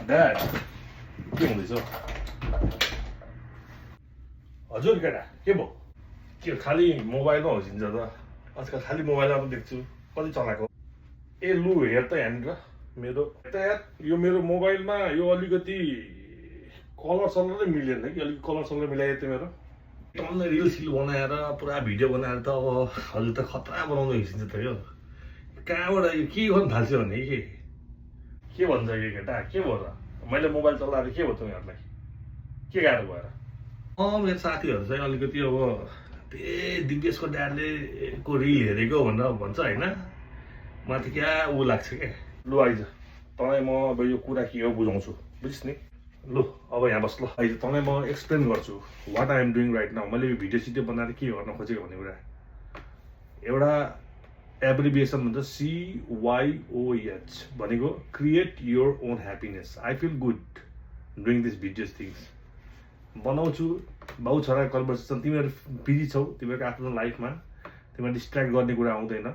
dad के हुँदैछ हजुर केटा के भयो के खालि मोबाइलमा होसिन्छ त आजकल खालि मोबाइलमा पनि देख्छु कति चलाएको ए लु हेर त यहाँनिर मेरो यता यार यो मेरो मोबाइलमा यो अलिकति कलर सलरै मिलेन कि अलिक कलर सलर मिलायो त मेरो टन्नै रिल सिल बनाएर पुरा भिडियो बनाएर त अब हजुर त खतरा बनाउँदै हिँड्छ त यो कहाँबाट यो के गर्नु थाल्छ भने के भन्छ यो केटा के भयो र मैले मोबाइल चलाएर के भयो तिमीहरूलाई के गाह्रो भएर मेरो साथीहरू चाहिँ अलिकति अब दिव्येशको ड्याडले को रिल हेरेको भनेर भन्छ होइन मलाई त क्या ऊ लाग्छ क्या लु आइज तँलाई म अब यो कुरा के हो बुझाउँछु बुझिस् नि लु अब यहाँ बस ल अहिले तँलाई म एक्सप्लेन गर्छु what I am doing right now मैले यो भिडियो सिडियो बनाएर के गर्न खोजेको भन्ने कुरा एउटा एब्रिभिएसन भन्छ CYOH भनेको create your own happiness I feel good doing this videos things बनाउँछु बाउ छोरा कन्भर्सेसन तिमीहरू बिजी छौ तिमीहरूको आफ्नो लाइफमा तिमीहरू डिस्ट्र्याक्ट गर्ने कुरा आउँदैन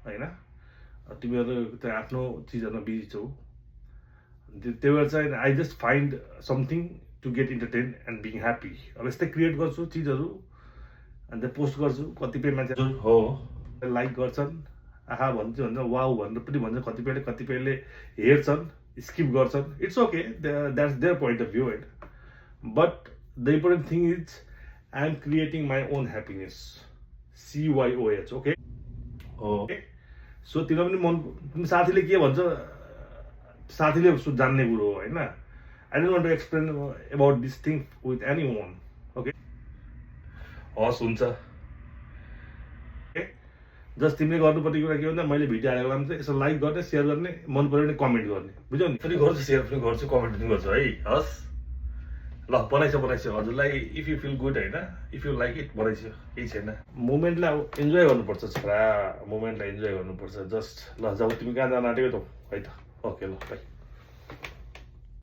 होइन तिमीहरू त्यो आफ्नो चिजहरूमा बिजी छौ त्यही भएर चाहिँ I just find something to get entertain and being happy अब यस्तै क्रिएट गर्छु चिजहरू अन्त पोस्ट गर्छु कतिपय मान्छेहरू हो लाइक गर्छन् आहा भन्छ वाउ भनेर पनि भन्छ कतिपयले हेर्छन् स्किप गर्छन् it's okay that's their point of view होइन but the important thing is I am creating my own happiness CYOH okay okay so तिमीलाई पनि मन साथीले के भन्छ साथीले जान्ने कुरो हो होइन I don't want to explain about this thing with anyone okay हस् हुन्छ जस्ट तिमीले गर्नुपर्ने कुरा के भन्दा मैले भिडियो हालेको बेलामा चाहिँ यसो लाइक गर्ने सेयर गर्ने मन पऱ्यो भने कमेन्ट गर्ने बुझ्यौ नि पनि गर्छु सेयर पनि गर्छु कमेन्ट पनि गर्छु है हस् ल बनाइछ हजुरलाई इफ यु फिल गुड होइन इफ यु लाइक इट बनाइछ केही छैन मोमेन्टलाई अब इन्जोय गर्नुपर्छ छोरा मोमेन्टलाई इन्जोय गर्नुपर्छ जस्ट ल जब तिमी कहाँ जान आँटेको त है त ओके ल बाई